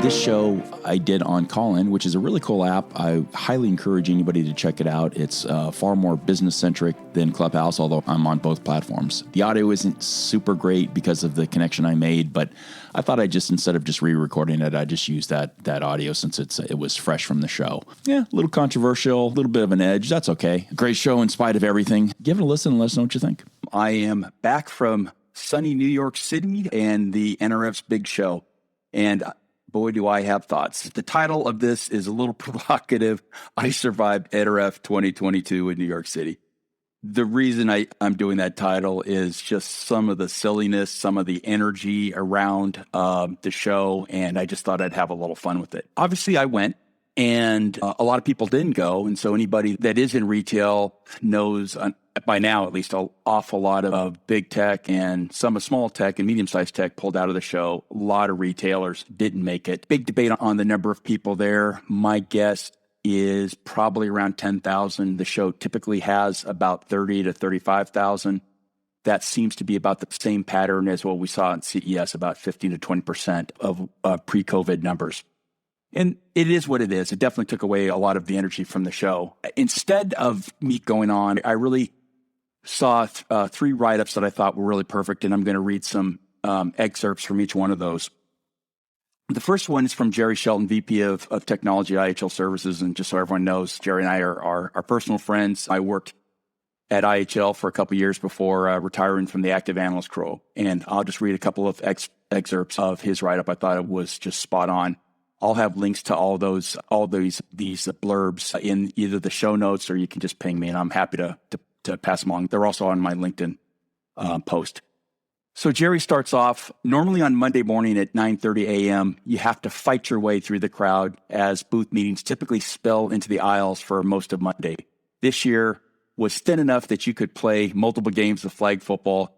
This show I did on Callin, which is a really cool app. I highly encourage anybody to check it out. It's far more business-centric than Clubhouse, although I'm on both platforms. The audio isn't super great because of the connection I made, but I thought instead of just re-recording it, I just use that audio since it was fresh from the show. Yeah, a little controversial, a little bit of an edge. That's okay. Great show in spite of everything. Give it a listen and let us know what you think. I am back from sunny New York City and the NRF's big show. And boy, do I have thoughts. The title of this is a little provocative. I survived NRF 2022 in New York City. The reason I'm doing that title is just some of the silliness, some of the energy around the show, and I just thought I'd have a little fun with it. Obviously, I went, and a lot of people didn't go, and so anybody that is in retail knows, by now at least, an awful lot of big tech and some of small tech and medium-sized tech pulled out of the show. A lot of retailers didn't make it. Big debate on the number of people there. My guess is probably around 10,000. The show typically has about 30 to 35,000. That seems to be about the same pattern as what we saw in CES, about 15 to 20% of pre-COVID numbers. And it is what it is. It definitely took away a lot of the energy from the show. Instead of me going on, I really saw three write-ups that I thought were really perfect, and I'm going to read some excerpts from each one of those. The first one is from Jerry Sheldon, VP of Technology at IHL Services. And just so everyone knows, Jerry and I are personal friends. I worked at IHL for a couple of years before retiring from the active analyst role. And I'll just read a couple of excerpts of his write-up. I thought it was just spot on. I'll have links to all these blurbs in either the show notes, or you can just ping me, and I'm happy to pass them along. They're also on my LinkedIn post. So Jerry starts off, normally on Monday morning at 9:30 a.m., you have to fight your way through the crowd as booth meetings typically spill into the aisles for most of Monday. This year was thin enough that you could play multiple games of flag football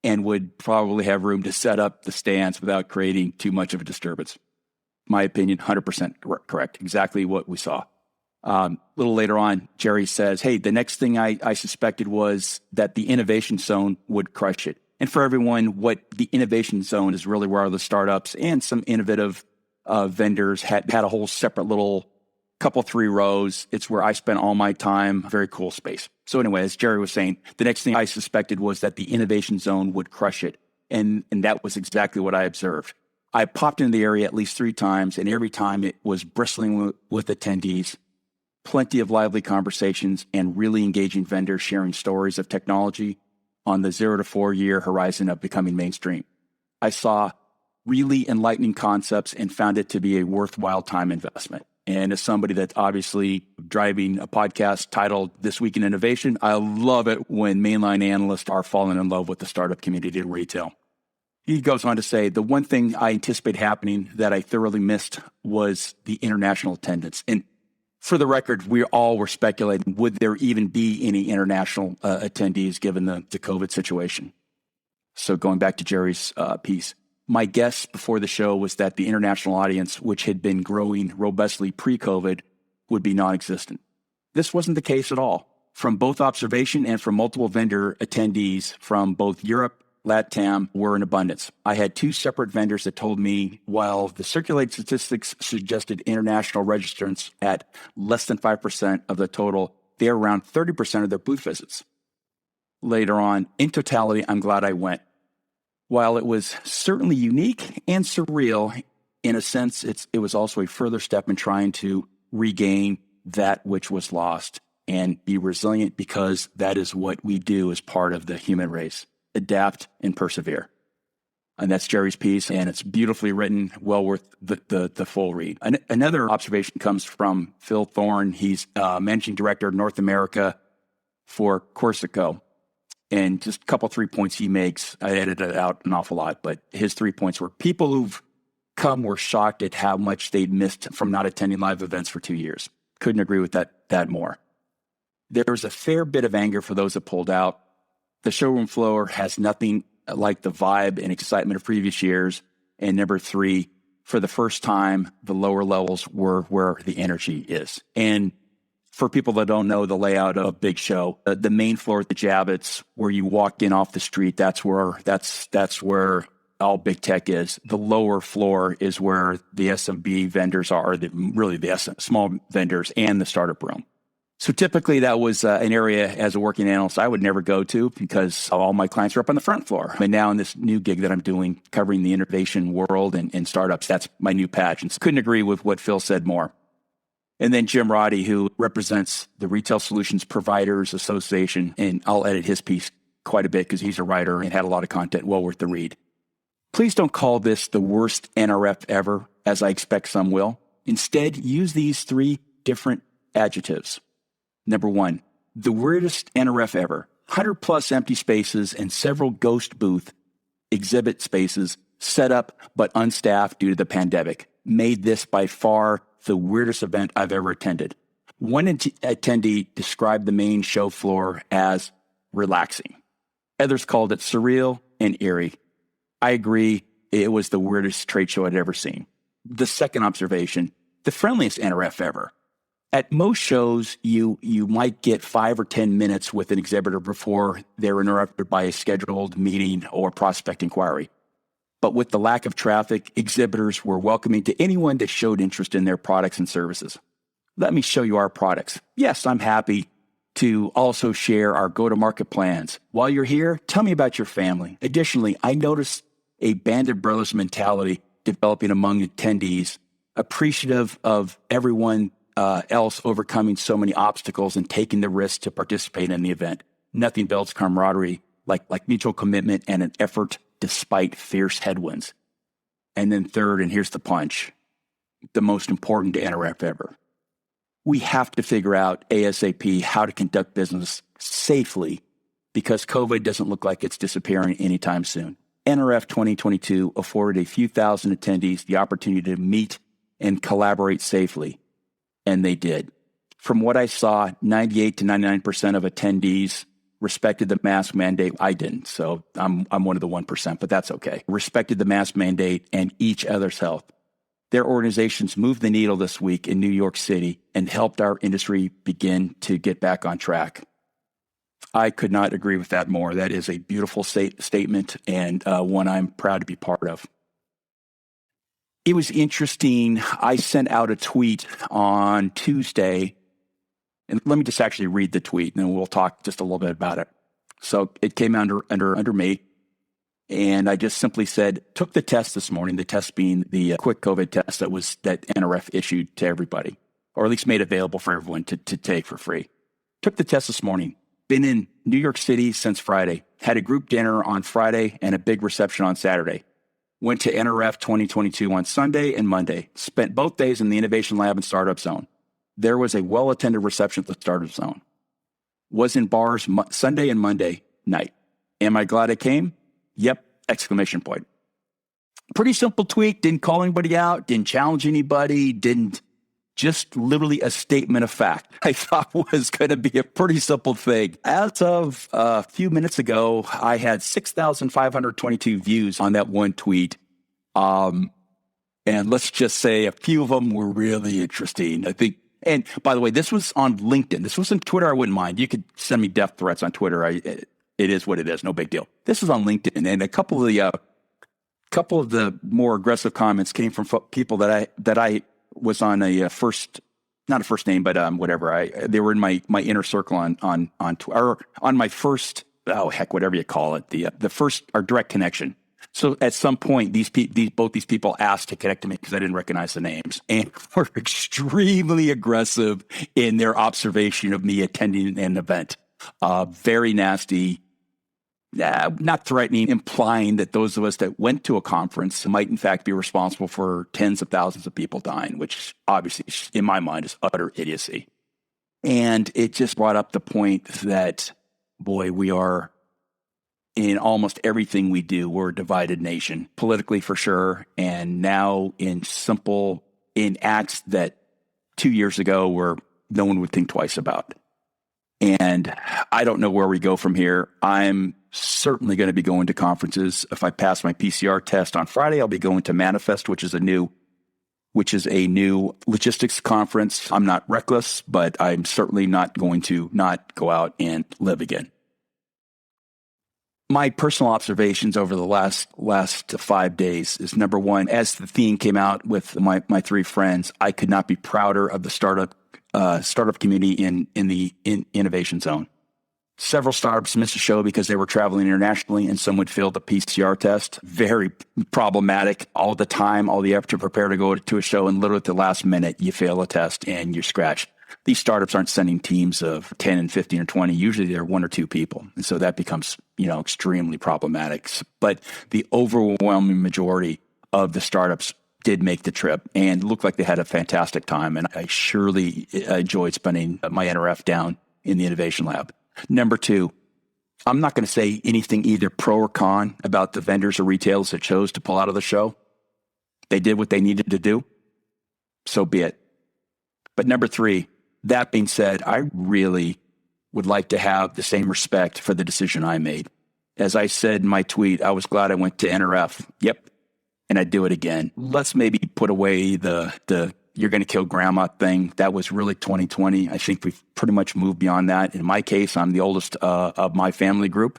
and would probably have room to set up the stands without creating too much of a disturbance. My opinion, 100% correct. Exactly what we saw. A little later on, Jerry says, hey, the next thing I suspected was that the innovation zone would crush it. And for everyone, what the innovation zone is really where all the startups and some innovative vendors had a whole separate little three rows. It's where I spent all my time. Very cool space. So anyway, as Jerry was saying, the next thing I suspected was that the innovation zone would crush it. And that was exactly what I observed. I popped into the area at least 3 times, and every time it was bristling with attendees, plenty of lively conversations, and really engaging vendors sharing stories of technology on the 0 to 4 year horizon of becoming mainstream. I saw really enlightening concepts and found it to be a worthwhile time investment. And as somebody that's obviously driving a podcast titled This Week in Innovation, I love it when mainline analysts are falling in love with the startup community in retail. He goes on to say, the one thing I anticipate happening that I thoroughly missed was the international attendance. And for the record, we all were speculating, would there even be any international attendees given the COVID situation? So going back to Jerry's piece, my guess before the show was that the international audience, which had been growing robustly pre-COVID, would be non-existent. This wasn't the case at all. From both observation and from multiple vendor attendees from both Europe, LATAM were in abundance. I had 2 separate vendors that told me while the circulated statistics suggested international registrants at less than 5% of the total, they're around 30% of their booth visits. Later on, in totality, I'm glad I went. While it was certainly unique and surreal, in a sense, it was also a further step in trying to regain that which was lost and be resilient, because that is what we do as part of the human race. Adapt and persevere. And that's Jerry's piece, and it's beautifully written, well worth the full read. Another observation comes from Phil Thorne. He's Managing Director of North America for Quorso. And just a couple 3 points he makes, I edited out an awful lot, but his 3 points were people who've come were shocked at how much they'd missed from not attending live events for 2 years. Couldn't agree with that more. There was a fair bit of anger for those that pulled out. The showroom floor has nothing like the vibe and excitement of previous years. And number 3, for the first time, the lower levels were where the energy is. And for people that don't know the layout of a big show, the main floor at the Javits, where you walk in off the street, that's where all big tech is. The lower floor is where the SMB vendors are, the small vendors and the startup room. So typically that was an area as a working analyst I would never go to because all my clients are up on the front floor. And now in this new gig that I'm doing, covering the innovation world and startups, that's my new patch. And couldn't agree with what Phil said more. And then Jim Roddy, who represents the Retail Solutions Providers Association, and I'll edit his piece quite a bit because he's a writer and had a lot of content well worth the read. Please don't call this the worst NRF ever, as I expect some will. Instead, use these 3 different adjectives. Number 1, the weirdest NRF ever. 100 plus empty spaces and several ghost booth exhibit spaces set up but unstaffed due to the pandemic made this by far the weirdest event I've ever attended. One attendee described the main show floor as relaxing. Others called it surreal and eerie. I agree, it was the weirdest trade show I'd ever seen. The second observation, the friendliest NRF ever. At most shows, you might get 5 or 10 minutes with an exhibitor before they're interrupted by a scheduled meeting or prospect inquiry. But with the lack of traffic, exhibitors were welcoming to anyone that showed interest in their products and services. Let me show you our products. Yes, I'm happy to also share our go-to-market plans. While you're here, tell me about your family. Additionally, I noticed a band of brothers mentality developing among attendees, appreciative of everyone else overcoming so many obstacles and taking the risk to participate in the event. Nothing builds camaraderie like mutual commitment and an effort despite fierce headwinds. And then third, and here's the punch, the most important to NRF ever. We have to figure out ASAP how to conduct business safely because COVID doesn't look like it's disappearing anytime soon. NRF 2022 afforded a few thousand attendees the opportunity to meet and collaborate safely. And they did. From what I saw, 98 to 99% of attendees respected the mask mandate. I didn't, so I'm one of the 1%, but that's okay. Respected the mask mandate and each other's health. Their organizations moved the needle this week in New York City and helped our industry begin to get back on track. I could not agree with that more. That is a beautiful statement and one I'm proud to be part of. It was interesting. I sent out a tweet on Tuesday, and let me just actually read the tweet, and then we'll talk just a little bit about it. So it came under me, and I just simply said, took the test this morning, the test being the quick COVID test that NRF issued to everybody, or at least made available for everyone to take for free. Took the test this morning. Been in New York City since Friday. Had a group dinner on Friday and a big reception on Saturday. Went to NRF 2022 on Sunday and Monday. Spent both days in the Innovation Lab and Startup Zone. There was a well-attended reception at the Startup Zone. Was in bars Sunday and Monday night. Am I glad I came? Yep! Exclamation point. Pretty simple tweet. Didn't call anybody out. Didn't challenge anybody. Just literally a statement of fact. I thought was going to be a pretty simple thing. As of a few minutes ago, I had 6,522 views on that one tweet. And let's just say a few of them were really interesting. I think, and by the way, this was on LinkedIn. This was on Twitter. I wouldn't mind. You could send me death threats on Twitter. It is what it is. No big deal. This is on LinkedIn. And a couple of the more aggressive comments came from people that I was on a not a first name, but whatever. They were in my inner circle on my first, whatever you call it, the first, our direct connection. So at some point, both these people asked to connect to me because I didn't recognize the names, and were extremely aggressive in their observation of me attending an event. Very nasty. Not threatening, implying that those of us that went to a conference might in fact be responsible for tens of thousands of people dying, which obviously in my mind is utter idiocy. And it just brought up the point that, boy, we are, in almost everything we do, we're a divided nation, politically for sure, and now in acts that 2 years ago no one would think twice about. And I don't know where we go from here. I'm certainly going to be going to conferences. If I pass my PCR test on Friday, I'll be going to Manifest, which is a new logistics conference. I'm not reckless, but I'm certainly not going to not go out and live again. My personal observations over the last 5 days is, number one, as the theme came out with my three friends, I could not be prouder of the startup community in the innovation zone. Several startups missed a show because they were traveling internationally, and some would fail the PCR test. Very problematic all the time, all the effort to prepare to go to a show, and literally at the last minute, you fail a test and you're scratched. These startups aren't sending teams of 10 and 15 or 20. Usually they're one or two people. And so that becomes, extremely problematic. But the overwhelming majority of the startups did make the trip and looked like they had a fantastic time. And I surely enjoyed spending my NRF down in the innovation lab. Number two, I'm not going to say anything either pro or con about the vendors or retailers that chose to pull out of the show. They did what they needed to do. So be it. But number three, that being said, I really would like to have the same respect for the decision I made. As I said in my tweet, I was glad I went to NRF. Yep. And I'd do it again. Let's maybe put away the you're going to kill grandma thing. That was really 2020. I think we've pretty much moved beyond that. In my case, I'm the oldest of my family group.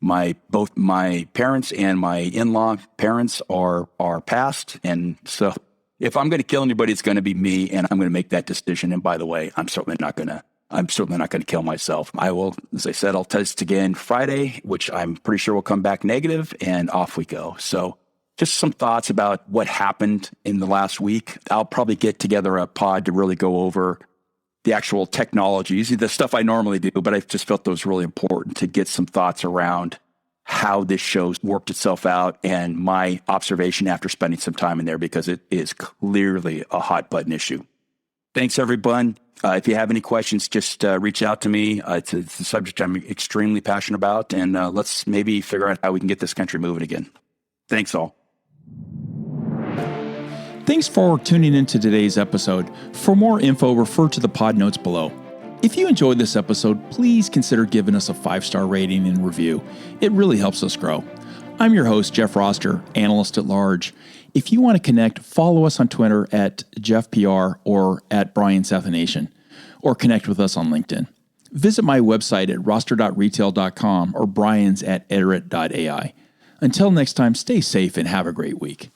Both my parents and my in-law parents are passed. And so if I'm going to kill anybody, it's going to be me, and I'm going to make that decision. And by the way, I'm certainly not going to kill myself. I will, as I said, I'll test again Friday, which I'm pretty sure will come back negative, and off we go. So just some thoughts about what happened in the last week. I'll probably get together a pod to really go over the actual technologies, the stuff I normally do, but I just felt it was really important to get some thoughts around how this show's worked itself out and my observation after spending some time in there, because it is clearly a hot button issue. Thanks, everyone. If you have any questions, just reach out to me. It's a subject I'm extremely passionate about, and let's maybe figure out how we can get this country moving again. Thanks all. Thanks for tuning in to today's episode. For more info, refer to the pod notes below. If you enjoyed this episode, please consider giving us a 5-star rating and review. It really helps us grow. I'm your host, Jeff Roster, analyst at large. If you want to connect, follow us on Twitter at JeffPR or at BrianSathianathan, or connect with us on LinkedIn. Visit my website at roster.retail.com or Brian's at iterate.ai. Until next time, stay safe and have a great week.